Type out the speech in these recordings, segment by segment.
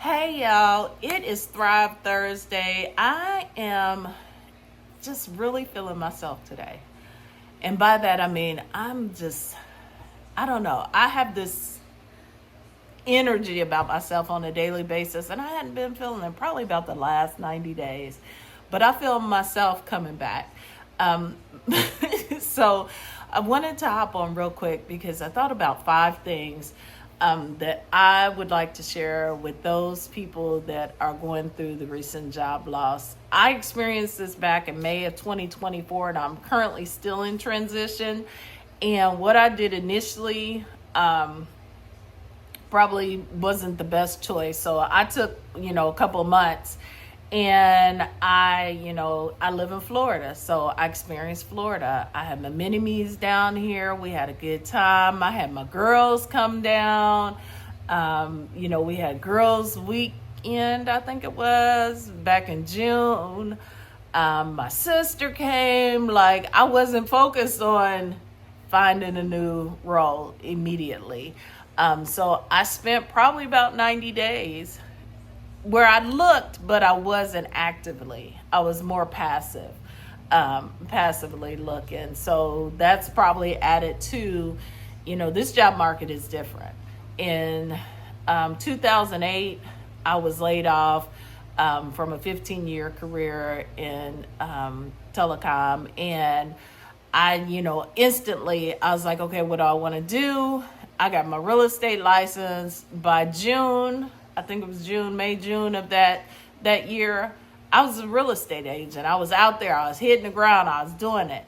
Hey y'all, it is Thrive Thursday. I am just really feeling myself today. And by that I mean I don't know. I have this energy about myself on a daily basis, and I hadn't been feeling it probably about the last 90 days. But I feel myself coming back. Um, so I wanted to hop on real quick because I thought about 5 things that I would like to share with those people that are going through the recent job loss. I experienced this back in May of 2024, and I'm currently still in transition. And what I did initially, probably wasn't the best choice. So I took, a couple of months, and I live in Florida. So I experienced Florida. I had my mini me's down here. We had a good time. I had my girls come down. We had girls weekend, I think it was back in June. My sister came. Like, I wasn't focused on finding a new role immediately. So I spent probably about 90 days where I looked, but I wasn't actively. I was more passively looking. So that's probably added to, this job market is different. In 2008, I was laid off from a 15-year career in telecom, and instantly I was like, okay, what do I want to do? I got my real estate license by June. I think it was June of that year. I was a real estate agent. I was out there. I was hitting the ground. I was doing it.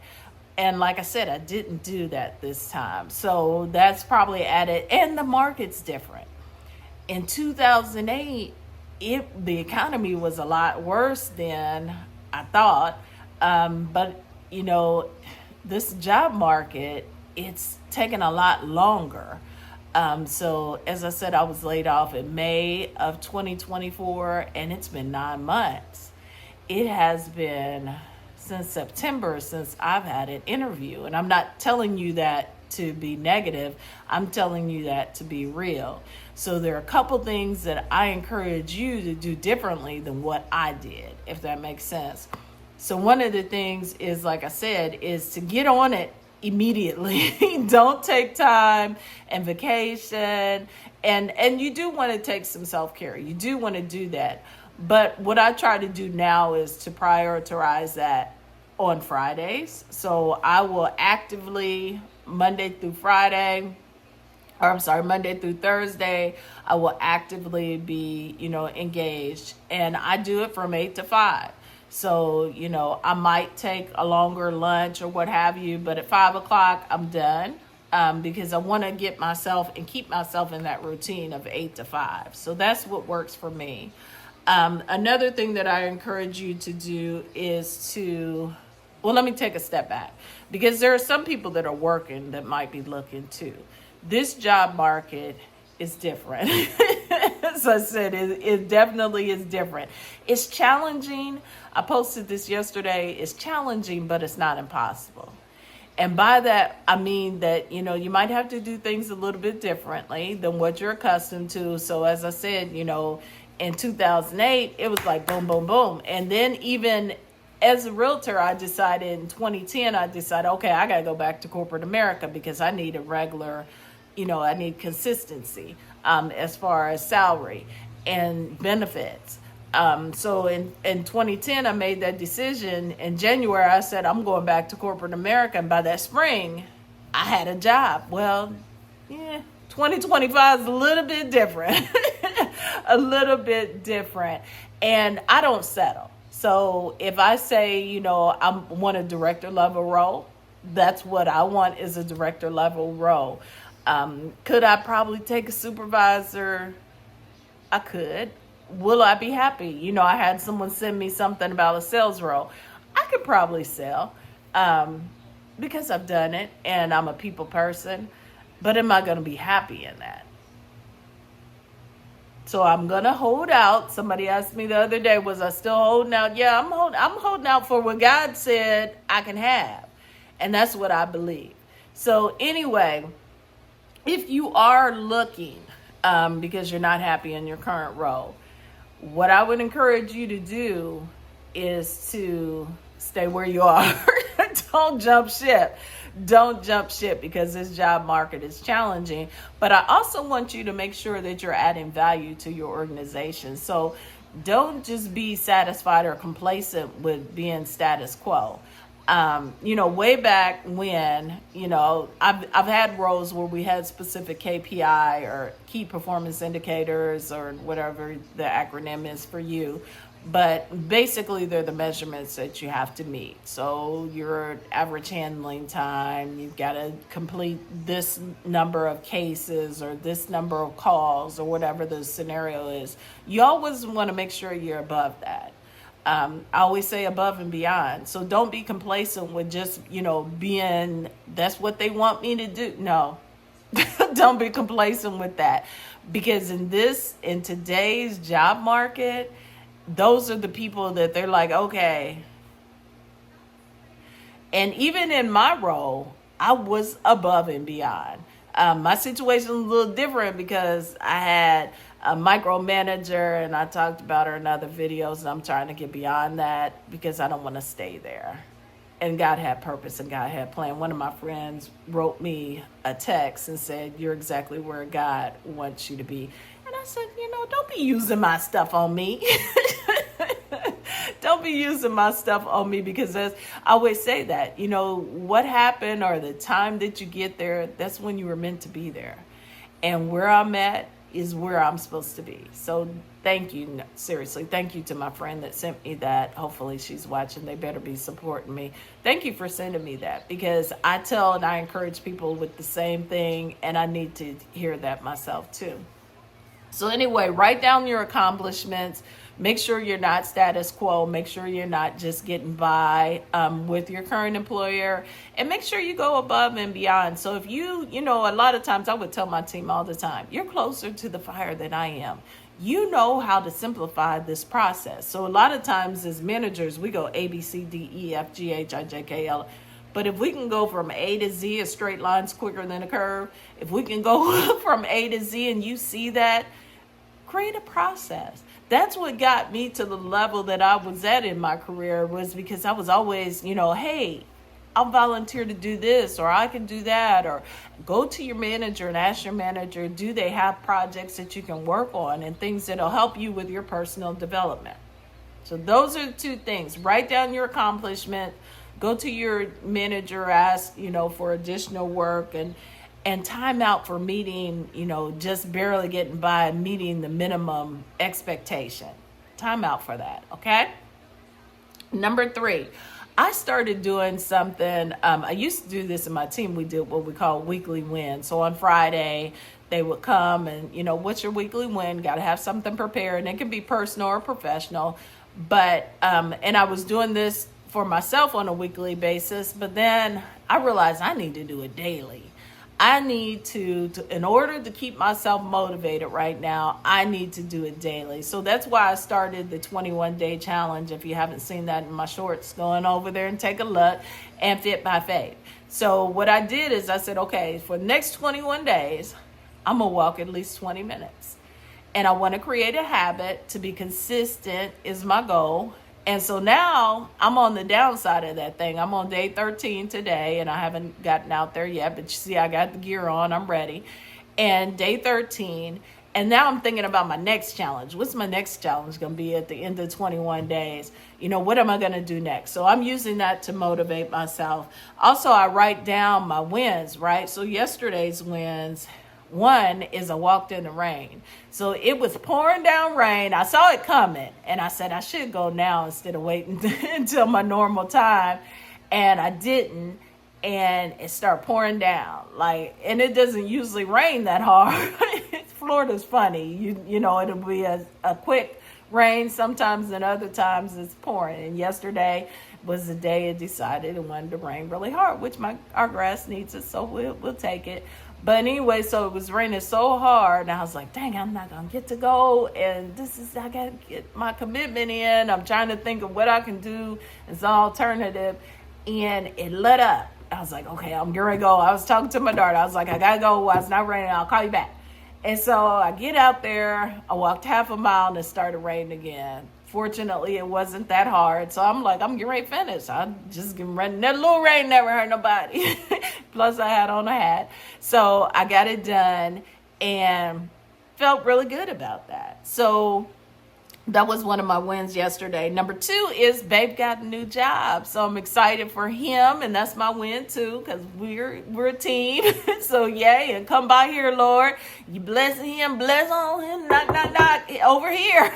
And like I said, I didn't do that this time. So that's probably added. And the market's different. In 2008, the economy was a lot worse than I thought. But this job market, it's taken a lot longer. So as I said, I was laid off in May of 2024, and it's been 9 months. It has been since September since I've had an interview. And I'm not telling you that to be negative. I'm telling you that to be real. So there are a couple things that I encourage you to do differently than what I did, if that makes sense. So one of the things is, like I said, is to get on it immediately. Don't take time and vacation. And you do want to take some self-care. You do want to do that. But what I try to do now is to prioritize that on Fridays. So I will actively Monday through Thursday, I will actively be, engaged. And I do it from 8 to 5. So, I might take a longer lunch or what have you, but at 5 o'clock, I'm done because I want to get myself and keep myself in that routine of 8 to 5. So that's what works for me. Another thing that I encourage you to do is let me take a step back, because there are some people that are working that might be looking too. This job market is different. As I said, it definitely is different. It's challenging. I posted this yesterday. It's challenging, but it's not impossible. And by that, I mean that, you might have to do things a little bit differently than what you're accustomed to. So as I said, in 2008, it was like boom, boom, boom. And then even as a realtor, I decided in 2010, okay, I got to go back to corporate America because I need a regular, I need consistency as far as salary and benefits. So in 2010, I made that decision. In January, I said, I'm going back to corporate America. And by that spring, I had a job. Well, 2025 is a little bit different, a little bit different. And I don't settle. So if I say, I want a director level role, that's what I want, is a director level role. Could I probably take a supervisor? I could. Will I be happy? I had someone send me something about a sales role. I could probably sell because I've done it and I'm a people person. But am I going to be happy in that? So I'm going to hold out. Somebody asked me the other day, was I still holding out? Yeah, I'm holding out for what God said I can have. And that's what I believe. So anyway, if you are looking because you're not happy in your current role, What I would encourage you to do is to stay where you are. Don't jump ship. Don't jump ship because this job market is challenging. But I also want you to make sure that you're adding value to your organization. So don't just be satisfied or complacent with being status quo. Way back when, I've had roles where we had specific KPI or key performance indicators or whatever the acronym is for you. But basically, they're the measurements that you have to meet. So your average handling time, you've got to complete this number of cases or this number of calls or whatever the scenario is. You always want to make sure you're above that. I always say above and beyond. So don't be complacent with just, being, that's what they want me to do. No, don't be complacent with that. Because in today's job market, those are the people that they're like, okay. And even in my role, I was above and beyond. My situation was a little different because I had a micromanager, and I talked about her in other videos, and I'm trying to get beyond that because I don't want to stay there. And God had purpose and God had plan. One of my friends wrote me a text and said, "You're exactly where God wants you to be." And I said, don't be using my stuff on me. Don't be using my stuff on me because I always say that, what happened or the time that you get there, that's when you were meant to be there. And where I'm at is where I'm supposed to be. So thank you. Seriously, thank you to my friend that sent me that. Hopefully she's watching. They better be supporting me. Thank you for sending me that because I tell and I encourage people with the same thing, and I need to hear that myself too. So anyway, write down your accomplishments. Make sure you're not status quo. Make sure you're not just getting by with your current employer. And make sure you go above and beyond. So if a lot of times I would tell my team all the time, you're closer to the fire than I am. You know how to simplify this process. So a lot of times as managers, we go A, B, C, D, E, F, G, H, I, J, K, L. But if we can go from A to Z, a straight line's quicker than a curve. If we can go from A to Z and you see that, create a process. That's what got me to the level that I was at in my career, was because I was always, hey, I'll volunteer to do this, or I can do that, or go to your manager and ask your manager, do they have projects that you can work on and things that'll help you with your personal development? So those are the two things. Write down your accomplishment, go to your manager, ask, for additional work, and time out for meeting, just barely getting by and meeting the minimum expectation. Time out for that, okay? Number 3, I started doing something. I used to do this in my team. We did what we call weekly wins. So on Friday, they would come and, what's your weekly win? Got to have something prepared. And it can be personal or professional. But, and I was doing this for myself on a weekly basis. But then I realized I need to do it daily. I need to, in order to keep myself motivated right now, I need to do it daily. So that's why I started the 21-day challenge. If you haven't seen that in my shorts, go on over there and take a look, and Fit by Faith. So what I did is I said, okay, for the next 21 days, I'm going to walk at least 20 minutes. And I want to create a habit to be consistent is my goal. And so now I'm on the downside of that thing. I'm on day 13 today, and I haven't gotten out there yet. But you see, I got the gear on. I'm ready. And day 13. And now I'm thinking about my next challenge. What's my next challenge going to be at the end of 21 days? What am I going to do next? So I'm using that to motivate myself. Also, I write down my wins, right? So yesterday's wins. One is I walked in the rain. So it was pouring down rain. I saw it coming, and I said I should go now instead of waiting until my normal time. And I didn't, and it started pouring down. And it doesn't usually rain that hard. Florida's funny. It'll be a quick rain sometimes, and other times it's pouring. And yesterday was the day it decided it wanted to rain really hard, which our grass needs it, so we'll take it. But anyway, so it was raining so hard, and I was like, dang, I'm not going to get to go, and I got to get my commitment in. I'm trying to think of what I can do as an alternative, and it let up. I was like, okay, I'm going to go. I was talking to my daughter. I was like, I got to go while it's not raining. I'll call you back. And so I get out there, I walked half a mile and it started raining again. Fortunately, it wasn't that hard. So I'm like, I'm getting ready to finish. I'm just getting ready. That little rain never hurt nobody. Plus I had on a hat. So I got it done and felt really good about that. So that was one of my wins yesterday. Number 2 is Babe got a new job. So I'm excited for him, and that's my win too, because we're a team. So yay, and come by here, Lord. You bless him, bless on him, knock, over here.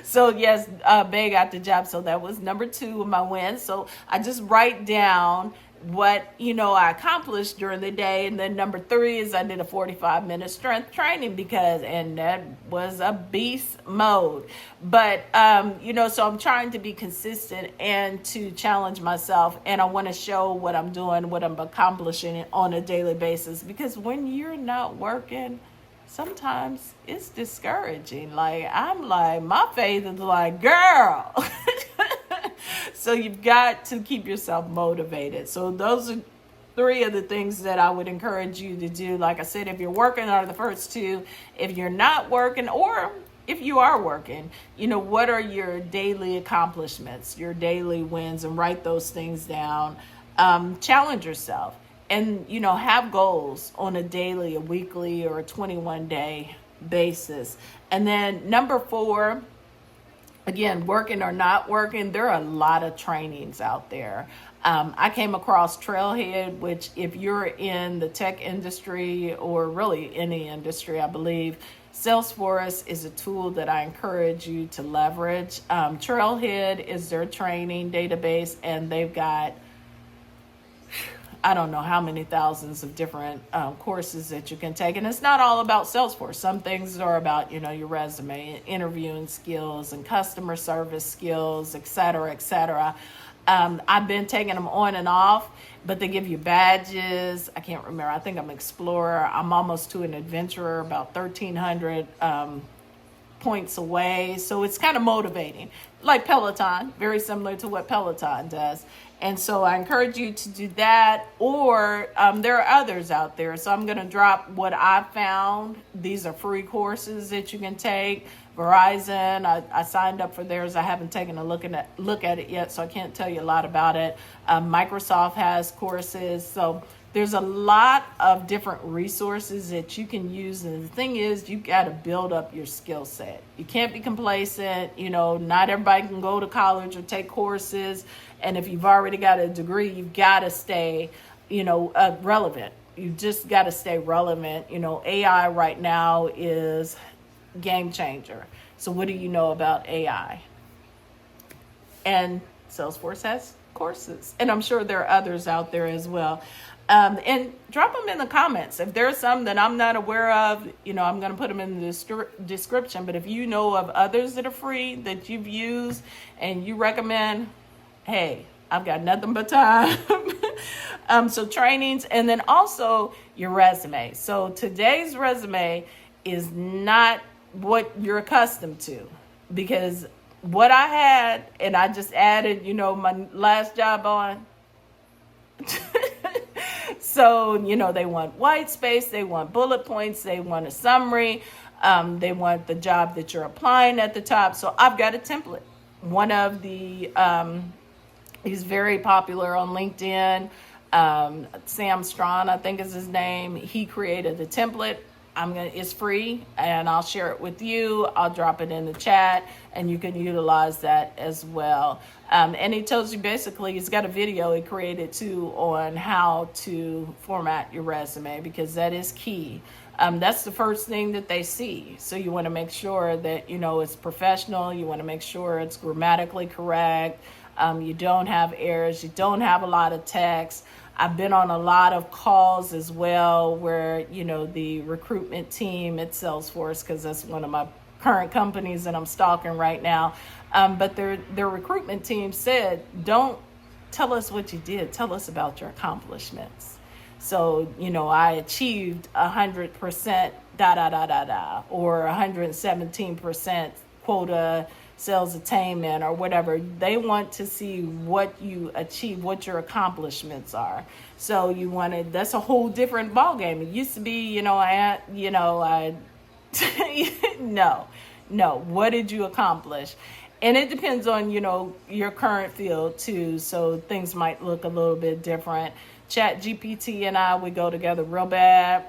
So yes, Babe got the job. So that was number 2 of my wins. So I just write down what I accomplished during the day. And then number 3 is I did a 45-minute strength training and that was a beast mode. But so I'm trying to be consistent and to challenge myself, and I want to show what I'm doing, what I'm accomplishing on a daily basis, because when you're not working, sometimes it's discouraging. I'm like, my faith is like, girl. So you've got to keep yourself motivated. So those are 3 of the things that I would encourage you to do. Like I said, if you're working, are the first 2. If you're not working, or if you are working, what are your daily accomplishments, your daily wins, and write those things down. Challenge yourself, and have goals on a daily, a weekly, or a 21-day basis. And then number 4, again, working or not working, there are a lot of trainings out there. I came across Trailhead, which if you're in the tech industry, or really any industry, I believe, Salesforce is a tool that I encourage you to leverage. Trailhead is their training database, and they've got, I don't know how many thousands of different courses that you can take. And it's not all about Salesforce. Some things are about, your resume, interviewing skills, and customer service skills, et cetera, et cetera. I've been taking them on and off, but they give you badges. I can't remember. I think I'm Explorer. I'm almost to an Adventurer, about 1,300 points away. So it's kind of motivating, like Peloton, very similar to what Peloton does. And so I encourage you to do that, or there are others out there. So I'm going to drop what I found. These are free courses that you can take. Verizon, I signed up for theirs. I haven't taken a look at it yet, so I can't tell you a lot about it. Microsoft has courses. So there's a lot of different resources that you can use. And the thing is, you got to build up your skill set. You can't be complacent. Not everybody can go to college or take courses. And if you've already got a degree, you've got to stay, relevant. You just got to stay relevant. AI right now is game changer. So what do you know about AI? And Salesforce has courses. And I'm sure there are others out there as well. And drop them in the comments. If there's some that I'm not aware of, I'm going to put them in the description. But if you know of others that are free that you've used and you recommend, hey, I've got nothing but time. So trainings, and then also your resume. So today's resume is not what you're accustomed to, because what I had, and I just added, my last job on. So, they want white space, they want bullet points, they want a summary, they want the job that you're applying at the top. So I've got a template. One of the, he's very popular on LinkedIn, Sam Struan, I think is his name. He created the template. It's free, and I'll share it with you. I'll drop it in the chat, and you can utilize that as well. And he tells you basically, he's got a video he created too on how to format your resume, because that is key. That's the first thing that they see. So you want to make sure that, it's professional. You want to make sure it's grammatically correct. You don't have errors. You don't have a lot of text. I've been on a lot of calls as well where, the recruitment team at Salesforce, because that's one of my current companies that I'm stalking right now. But their recruitment team said, don't tell us what you did. Tell us about your accomplishments. So, I achieved 100% or 117% quota, sales attainment, or whatever. They want to see what you achieve, what your accomplishments are. So you want to, that's a whole different ballgame. It used to be, no, what did you accomplish? And it depends on, your current field too. So things might look a little bit different. Chat GPT and I, we go together real bad.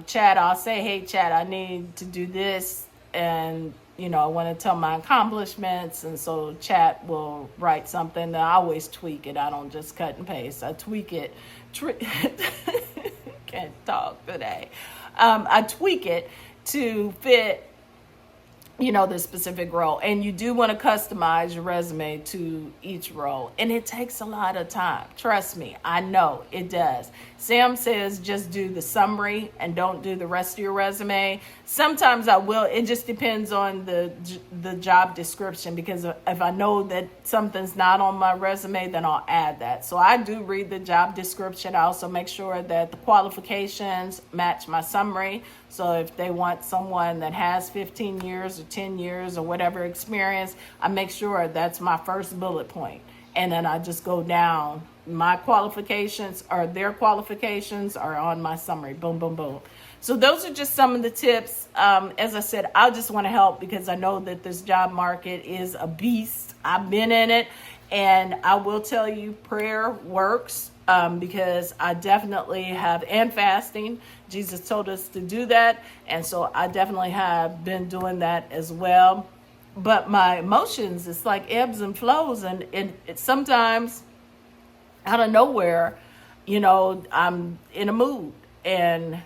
Chat, I'll say, hey, Chat, I need to do this. And, I want to tell my accomplishments. And so Chat will write something. I always tweak it. I don't just cut and paste. I tweak it. Can't talk today. I tweak it to fit the specific role. And you do want to customize your resume to each role. And it takes a lot of time. Trust me, I know it does. Sam says just do the summary and don't do the rest of your resume. Sometimes I will. It just depends on the job description, because if I know that something's not on my resume, then I'll add that. So I do read the job description. I also make sure that the qualifications match my summary. So if they want someone that has 15 years or 10 years or whatever experience, I make sure that's my first bullet point. And then I just go down. My qualifications or their qualifications are on my summary. Boom, boom, boom. So those are just some of the tips. As I said, I just want to help because I know that this job market is a beast. I've been in it. And I will tell you, prayer works. Because I definitely have, and fasting. Jesus told us to do that. And so I definitely have been doing that as well. But my emotions, it's like ebbs and flows. And it sometimes out of nowhere, I'm in a mood, and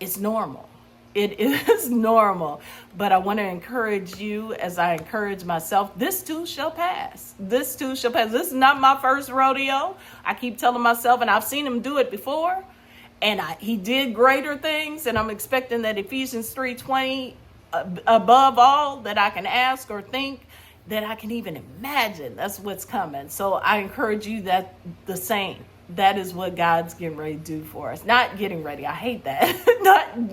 it's normal. It is normal. But I want to encourage you, as I encourage myself, this too shall pass. This too shall pass. This is not my first rodeo. I keep telling myself, and I've seen him do it before, and he did greater things, and I'm expecting that Ephesians 3:20, above all that I can ask or think, that I can even imagine. That's what's coming. So I encourage you that the same. That is what God's getting ready to do for us. Not getting ready. I hate that.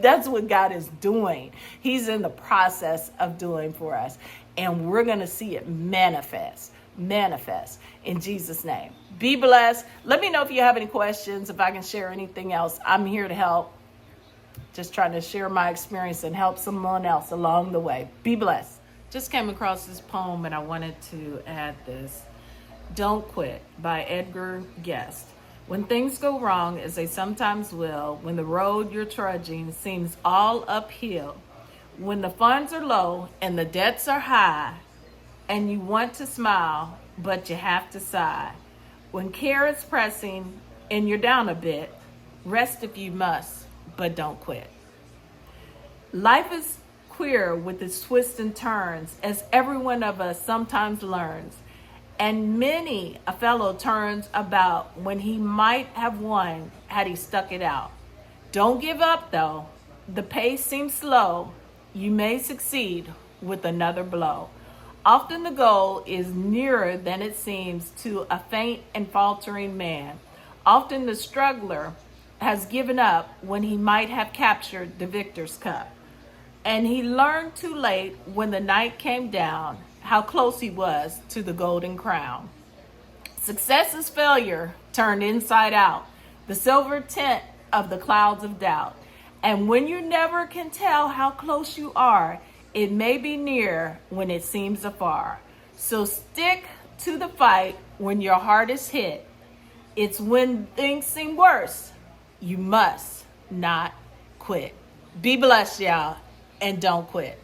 That's what God is doing. He's in the process of doing for us. And we're going to see it manifest in Jesus' name. Be blessed. Let me know if you have any questions, if I can share anything else. I'm here to help. Just trying to share my experience and help someone else along the way. Be blessed. Just came across this poem and I wanted to add this. Don't Quit by Edgar Guest. When things go wrong, as they sometimes will, when the road you're trudging seems all uphill, when the funds are low and the debts are high, and you want to smile, but you have to sigh, when care is pressing and you're down a bit, rest if you must, but don't quit. Life is queer with its twists and turns, as every one of us sometimes learns. And many a fellow turns about when he might have won had he stuck it out. Don't give up though. The pace seems slow. You may succeed with another blow. Often the goal is nearer than it seems to a faint and faltering man. Often the struggler has given up when he might have captured the victor's cup. And he learned too late when the night came down how close he was to the golden crown. Success is failure turned inside out, the silver tint of the clouds of doubt. And when you never can tell how close you are, it may be near when it seems afar. So stick to the fight when your heart is hit. It's when things seem worse, you must not quit. Be blessed, y'all, and don't quit.